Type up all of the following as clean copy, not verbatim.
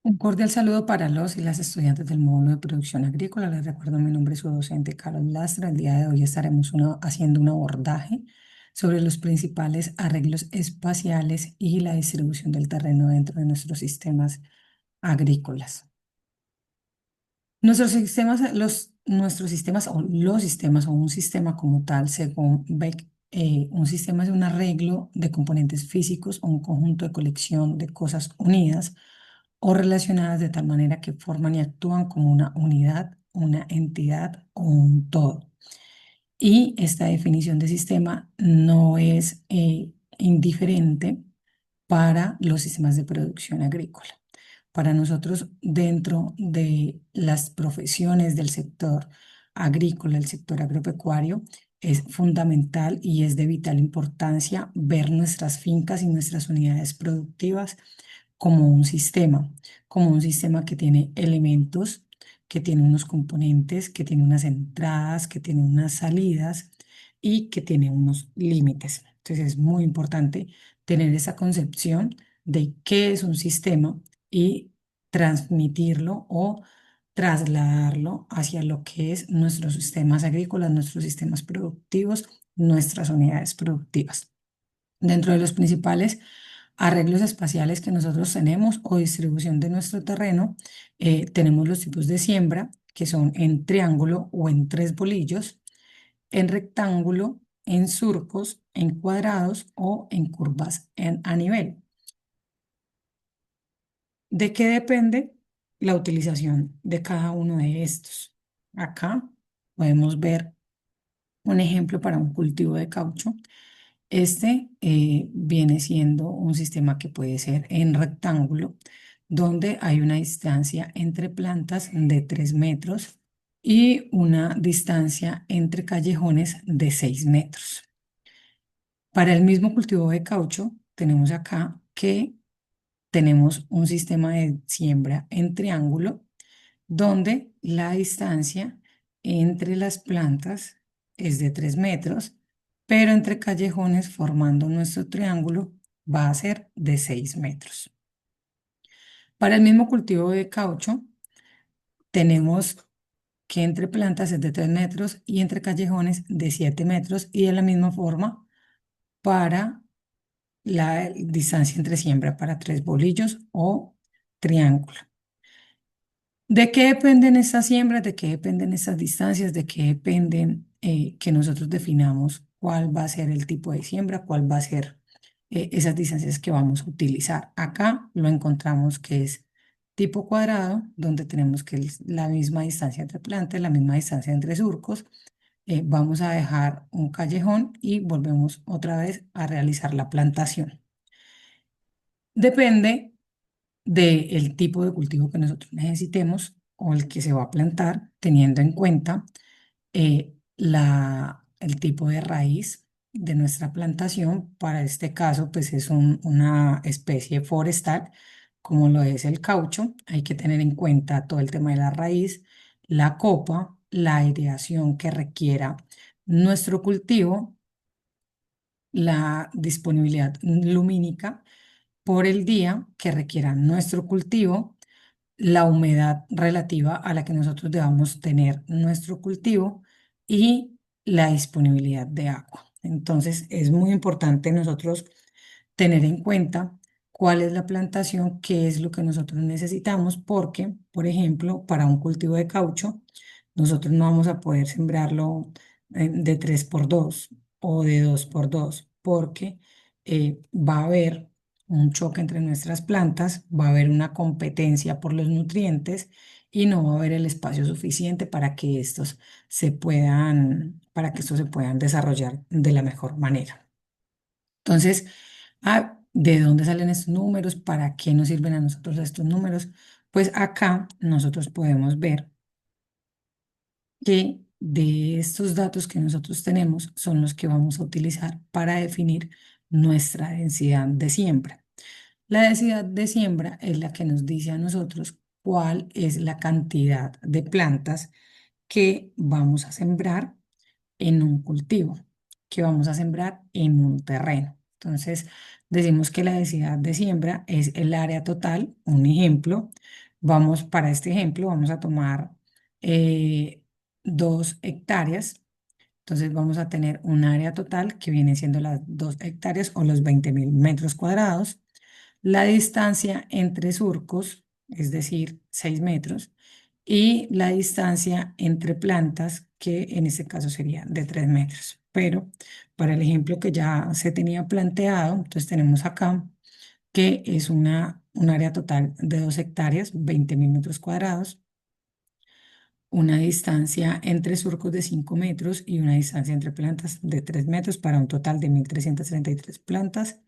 Un cordial saludo para los y las estudiantes del módulo de producción agrícola. Les recuerdo mi nombre es su docente Carlos Lastra. El día de hoy estaremos haciendo un abordaje sobre los principales arreglos espaciales y la distribución del terreno dentro de nuestros sistemas agrícolas. Nuestros sistemas o los sistemas o un sistema como tal, según Beck, un sistema es un arreglo de componentes físicos o un conjunto de colección de cosas unidas o relacionadas de tal manera que forman y actúan como una unidad, una entidad o un todo. Y esta definición de sistema no es indiferente para los sistemas de producción agrícola. Para nosotros, dentro de las profesiones del sector agrícola, el sector agropecuario, es fundamental y es de vital importancia ver nuestras fincas y nuestras unidades productivas como un sistema que tiene elementos, que tiene unos componentes, que tiene unas entradas, que tiene unas salidas y que tiene unos límites. Entonces es muy importante tener esa concepción de qué es un sistema y transmitirlo o trasladarlo hacia lo que es nuestros sistemas agrícolas, nuestros sistemas productivos, nuestras unidades productivas. Dentro de los principales arreglos espaciales que nosotros tenemos o distribución de nuestro terreno, tenemos los tipos de siembra, que son en triángulo o en tres bolillos, en rectángulo, en surcos, en cuadrados o en curvas a nivel. ¿De qué depende la utilización de cada uno de estos? Acá podemos ver un ejemplo para un cultivo de caucho. Este viene siendo un sistema que puede ser en rectángulo, donde hay una distancia entre plantas de 3 metros y una distancia entre callejones de 6 metros. Para el mismo cultivo de caucho, tenemos acá que tenemos un sistema de siembra en triángulo, donde la distancia entre las plantas es de 3 metros, pero entre callejones formando nuestro triángulo va a ser de 6 metros. Para el mismo cultivo de caucho, tenemos que entre plantas es de 3 metros y entre callejones de 7 metros y de la misma forma para la distancia entre siembra para tres bolillos o triángulo. ¿De qué dependen estas siembras? ¿De qué dependen estas distancias? ¿De qué dependen que nosotros definamos cuál va a ser el tipo de siembra, cuál va a ser esas distancias que vamos a utilizar? Acá lo encontramos que es tipo cuadrado, donde tenemos que es la misma distancia entre plantas, la misma distancia entre surcos. Vamos a dejar un callejón y volvemos otra vez a realizar la plantación. Depende del tipo de cultivo que nosotros necesitemos o el que se va a plantar, teniendo en cuenta el tipo de raíz de nuestra plantación. Para este caso, pues es una especie forestal, como lo es el caucho. Hay que tener en cuenta todo el tema de la raíz, la copa, la aireación que requiera nuestro cultivo, la disponibilidad lumínica por el día que requiera nuestro cultivo, la humedad relativa a la que nosotros debamos tener nuestro cultivo y la disponibilidad de agua. Entonces, es muy importante nosotros tener en cuenta cuál es la plantación, qué es lo que nosotros necesitamos, porque, por ejemplo, para un cultivo de caucho, nosotros no vamos a poder sembrarlo de 3 por 2 o de 2 por 2 porque va a haber un choque entre nuestras plantas, va a haber una competencia por los nutrientes y no va a haber el espacio suficiente para que estos se puedan desarrollar de la mejor manera. Entonces, ¿de dónde salen estos números? ¿Para qué nos sirven a nosotros estos números? Pues acá nosotros podemos ver que de estos datos que nosotros tenemos son los que vamos a utilizar para definir nuestra densidad de siembra. La densidad de siembra es la que nos dice a nosotros cuál es la cantidad de plantas que vamos a sembrar en un cultivo, que vamos a sembrar en un terreno. Entonces, decimos que la densidad de siembra es el área total. Un ejemplo, para este ejemplo, vamos a tomar 2 hectáreas. Entonces, vamos a tener un área total que viene siendo las 2 hectáreas o los 20.000 metros cuadrados. La distancia entre surcos, es decir, 6 metros, y la distancia entre plantas, que en este caso sería de 3 metros. Pero para el ejemplo que ya se tenía planteado, entonces tenemos acá que es un área total de 2 hectáreas, 20.000 metros cuadrados, una distancia entre surcos de 5 metros y una distancia entre plantas de 3 metros para un total de 1.333 plantas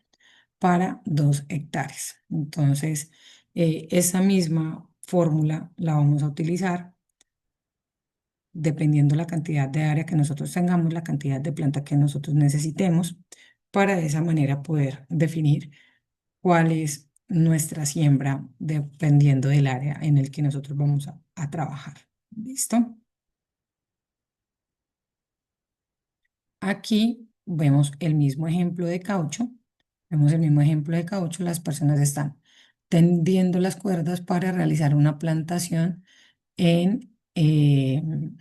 para 2 hectáreas. Entonces, esa misma fórmula la vamos a utilizar dependiendo la cantidad de área que nosotros tengamos, la cantidad de planta que nosotros necesitemos, para de esa manera poder definir cuál es nuestra siembra dependiendo del área en el que nosotros vamos a trabajar. ¿Listo? Aquí vemos el mismo ejemplo de caucho. Vemos el mismo ejemplo de caucho. Las personas están tendiendo las cuerdas para realizar una plantación en, en,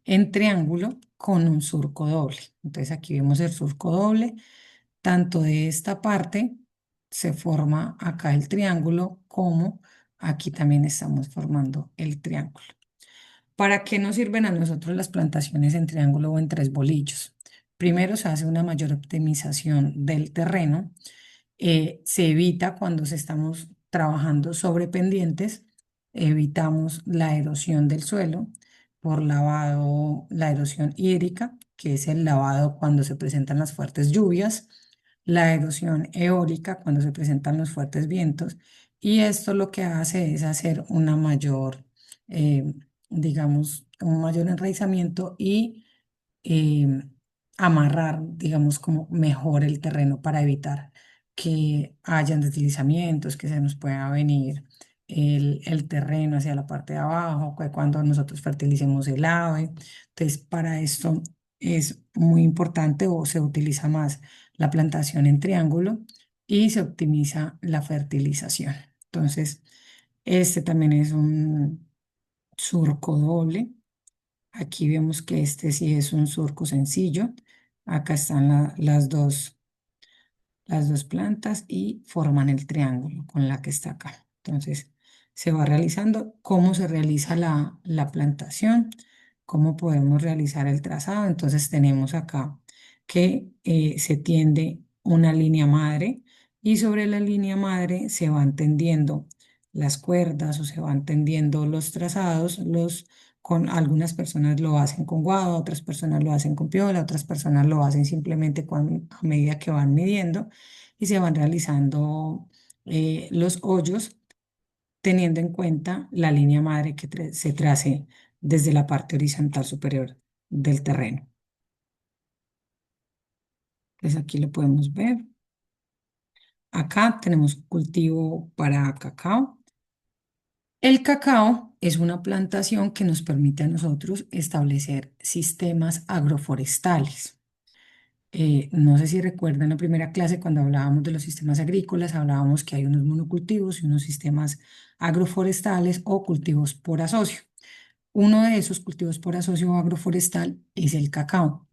en triángulo con un surco doble. Entonces aquí vemos el surco doble. Tanto de esta parte se forma acá el triángulo como aquí también estamos formando el triángulo. ¿Para qué nos sirven a nosotros las plantaciones en triángulo o en tres bolillos? Primero, se hace una mayor optimización del terreno. Se evita cuando se estamos trabajando sobre pendientes, evitamos la erosión del suelo por lavado, la erosión hídrica, que es el lavado cuando se presentan las fuertes lluvias, la erosión eólica cuando se presentan los fuertes vientos, y esto lo que hace es hacer una mayor, eh, digamos, un mayor enraizamiento y eh, amarrar, digamos, como mejor el terreno para evitar que hayan deslizamientos, que se nos pueda venir el terreno hacia la parte de abajo, cuando nosotros fertilicemos el ave. Entonces, para esto es muy importante o se utiliza más la plantación en triángulo y se optimiza la fertilización. Entonces, este también es un surco doble. Aquí vemos que este sí es un surco sencillo. Acá están las dos plantas y forman el triángulo con la que está acá. Entonces, se va realizando cómo se realiza la plantación, cómo podemos realizar el trazado. Entonces, tenemos acá que se tiende una línea madre y sobre la línea madre se van tendiendo las cuerdas o se van tendiendo los trazados, con algunas personas lo hacen con guado, otras personas lo hacen con piola, otras personas lo hacen simplemente a medida que van midiendo y se van realizando los hoyos teniendo en cuenta la línea madre que se trace desde la parte horizontal superior del terreno. Entonces aquí lo podemos ver. Acá tenemos cultivo para cacao. El cacao es una plantación que nos permite a nosotros establecer sistemas agroforestales. No sé si recuerdan la primera clase cuando hablábamos de los sistemas agrícolas, hablábamos que hay unos monocultivos y unos sistemas agroforestales o cultivos por asocio. Uno de esos cultivos por asocio agroforestal es el cacao.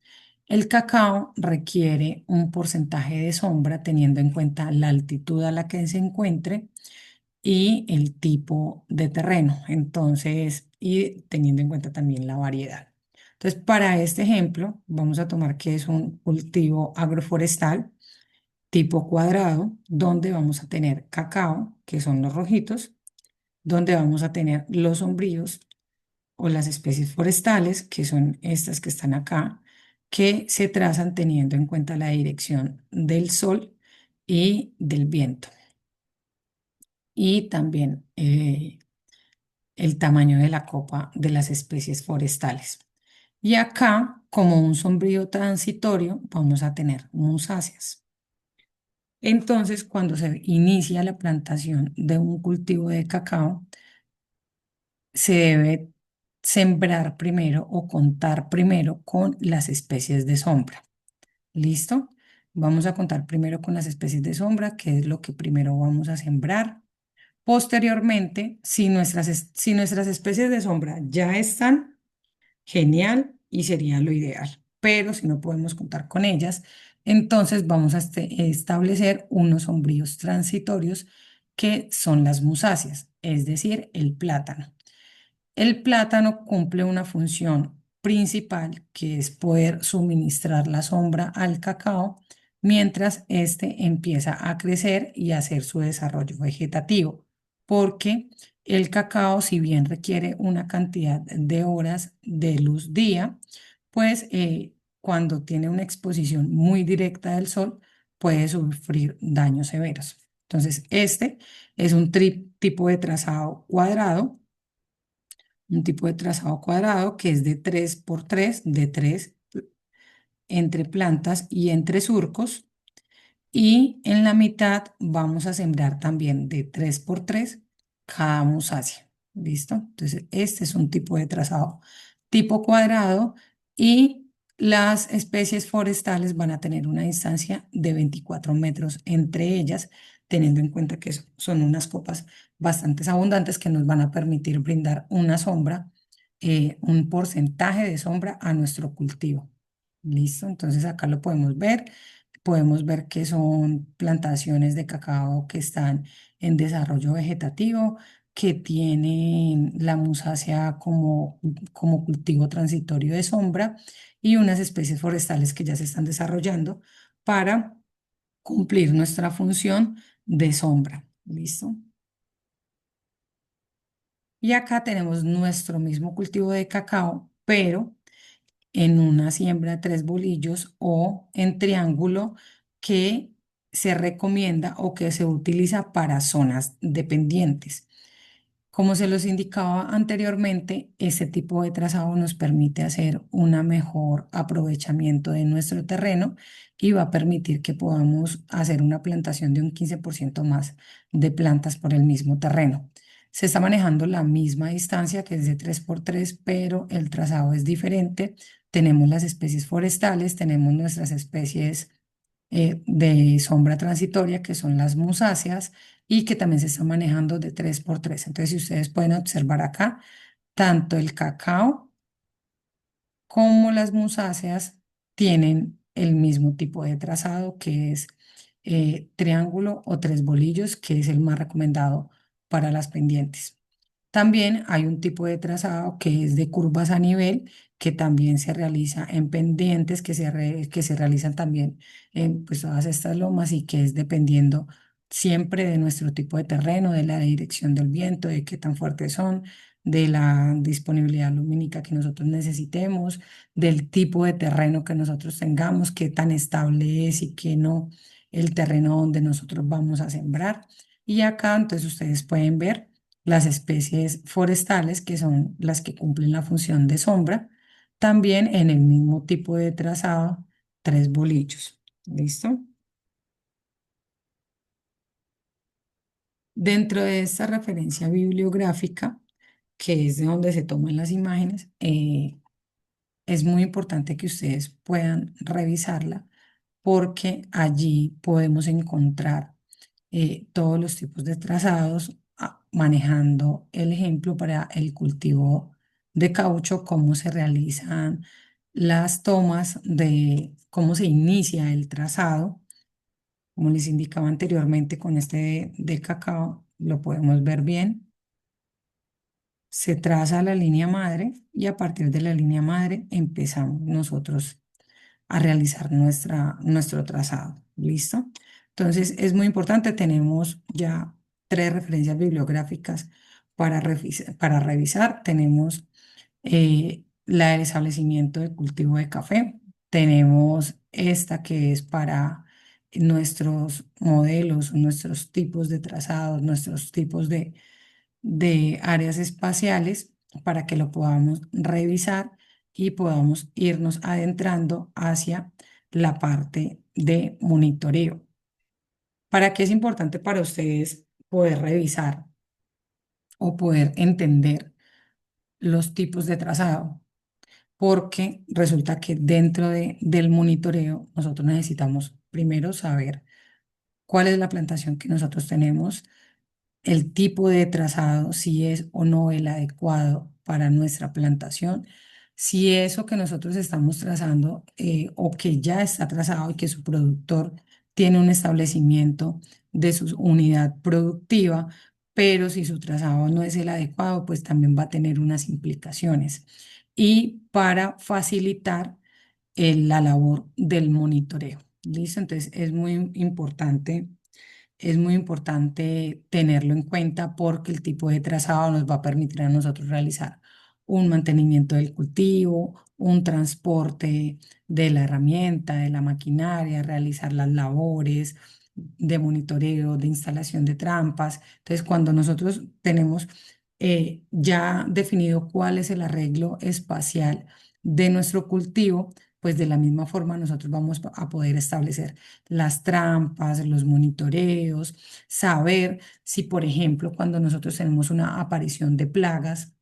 El cacao requiere un porcentaje de sombra teniendo en cuenta la altitud a la que se encuentre y el tipo de terreno, entonces, y teniendo en cuenta también la variedad. Entonces, para este ejemplo, vamos a tomar que es un cultivo agroforestal tipo cuadrado, donde vamos a tener cacao, que son los rojitos, donde vamos a tener los sombríos o las especies forestales, que son estas que están acá, que se trazan teniendo en cuenta la dirección del sol y del viento. Y también el tamaño de la copa de las especies forestales. Y acá, como un sombrío transitorio, vamos a tener musáceas. Entonces, cuando se inicia la plantación de un cultivo de cacao, se debe sembrar primero o contar primero con las especies de sombra. ¿Listo? Vamos a contar primero con las especies de sombra, que es lo que primero vamos a sembrar. Posteriormente, si nuestras especies de sombra ya están, genial y sería lo ideal. Pero si no podemos contar con ellas, entonces vamos a establecer unos sombríos transitorios que son las musáceas, es decir, el plátano. El plátano cumple una función principal que es poder suministrar la sombra al cacao mientras éste empieza a crecer y a hacer su desarrollo vegetativo, porque el cacao, si bien requiere una cantidad de horas de luz día, pues cuando tiene una exposición muy directa del sol, puede sufrir daños severos. Entonces, este es un tipo de trazado cuadrado, un tipo de trazado cuadrado que es de 3 por 3 de 3 entre plantas y entre surcos. Y en la mitad vamos a sembrar también de 3 por 3 cada musácea. ¿Listo? Entonces, este es un tipo de trazado tipo cuadrado y las especies forestales van a tener una distancia de 24 metros entre ellas, teniendo en cuenta que son unas copas bastante abundantes que nos van a permitir brindar una sombra, un porcentaje de sombra a nuestro cultivo. ¿Listo? Entonces acá lo podemos ver. Podemos ver que son plantaciones de cacao que están en desarrollo vegetativo, que tienen la musácea como cultivo transitorio de sombra y unas especies forestales que ya se están desarrollando para cumplir nuestra función de sombra. ¿Listo? Y acá tenemos nuestro mismo cultivo de cacao, pero en una siembra de 3 bolillos o en triángulo que se recomienda o que se utiliza para zonas dependientes. Como se los indicaba anteriormente, este tipo de trazado nos permite hacer un mejor aprovechamiento de nuestro terreno y va a permitir que podamos hacer una plantación de un 15% más de plantas por el mismo terreno. Se está manejando la misma distancia que es de 3 por 3, pero el trazado es diferente. Tenemos las especies forestales, tenemos nuestras especies de sombra transitoria, que son las musáceas, y que también se está manejando de 3 por 3. Entonces, si ustedes pueden observar acá, tanto el cacao como las musáceas tienen el mismo tipo de trazado, que es triángulo o 3 bolillos, que es el más recomendado para las pendientes. También hay un tipo de trazado que es de curvas a nivel, que también se realiza en pendientes, que se realizan también en pues, todas estas lomas y que es dependiendo siempre de nuestro tipo de terreno, de la dirección del viento, de qué tan fuertes son, de la disponibilidad lumínica que nosotros necesitemos, del tipo de terreno que nosotros tengamos, qué tan estable es y qué no el terreno donde nosotros vamos a sembrar. Y acá entonces ustedes pueden ver las especies forestales, que son las que cumplen la función de sombra, también en el mismo tipo de trazado, 3 bolillos. ¿Listo? Dentro de esta referencia bibliográfica, que es de donde se toman las imágenes, es muy importante que ustedes puedan revisarla porque allí podemos encontrar todos los tipos de trazados, manejando el ejemplo para el cultivo de caucho, cómo se realizan las tomas de cómo se inicia el trazado, como les indicaba anteriormente con este de cacao, lo podemos ver bien. Se traza la línea madre y a partir de la línea madre empezamos nosotros a realizar nuestro trazado. ¿Listo? Entonces, es muy importante. Tenemos ya 3 referencias bibliográficas para revisar. Tenemos la del establecimiento de cultivo de café. Tenemos esta que es para nuestros modelos, nuestros tipos de trazados, nuestros tipos de áreas espaciales para que lo podamos revisar y podamos irnos adentrando hacia la parte de monitoreo. ¿Para qué es importante para ustedes poder revisar o poder entender los tipos de trazado? porque resulta que dentro del monitoreo nosotros necesitamos primero saber cuál es la plantación que nosotros tenemos, el tipo de trazado, si es o no el adecuado para nuestra plantación, si eso que nosotros estamos trazando o que ya está trazado y que su productor tiene un establecimiento de su unidad productiva, pero si su trazado no es el adecuado, pues también va a tener unas implicaciones. Y para facilitar la labor del monitoreo. ¿Listo? Entonces es muy importante tenerlo en cuenta porque el tipo de trazado nos va a permitir a nosotros realizar un mantenimiento del cultivo, un transporte de la herramienta, de la maquinaria, realizar las labores de monitoreo, de instalación de trampas. Entonces, cuando nosotros tenemos ya definido cuál es el arreglo espacial de nuestro cultivo, pues de la misma forma nosotros vamos a poder establecer las trampas, los monitoreos, saber si, por ejemplo, cuando nosotros tenemos una aparición de plagas,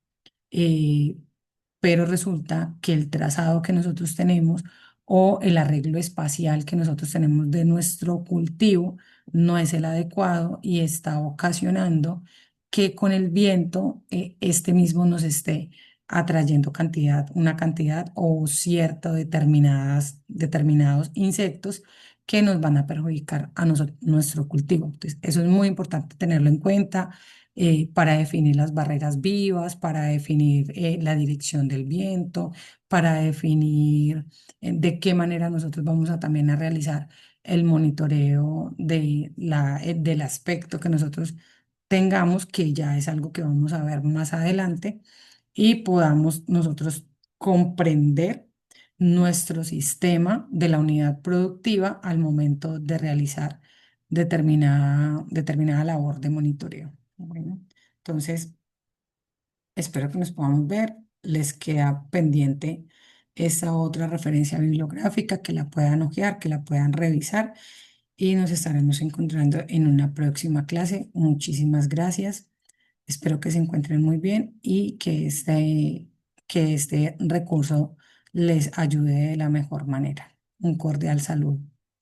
eh, pero resulta que el trazado que nosotros tenemos o el arreglo espacial que nosotros tenemos de nuestro cultivo no es el adecuado y está ocasionando que con el viento este mismo nos esté atrayendo una cantidad o cierto determinados insectos que nos van a perjudicar a nuestro cultivo. Entonces, eso es muy importante tenerlo en cuenta para definir las barreras vivas, para definir la dirección del viento, para definir de qué manera nosotros vamos a también a realizar el monitoreo del aspecto que nosotros tengamos, que ya es algo que vamos a ver más adelante, y podamos nosotros comprender nuestro sistema de la unidad productiva al momento de realizar determinada labor de monitoreo. Bueno, entonces espero que nos podamos ver. Les queda pendiente esa otra referencia bibliográfica que la puedan hojear, que la puedan revisar y nos estaremos encontrando en una próxima clase. Muchísimas gracias. Espero que se encuentren muy bien y que este recurso les ayude de la mejor manera. Un cordial saludo.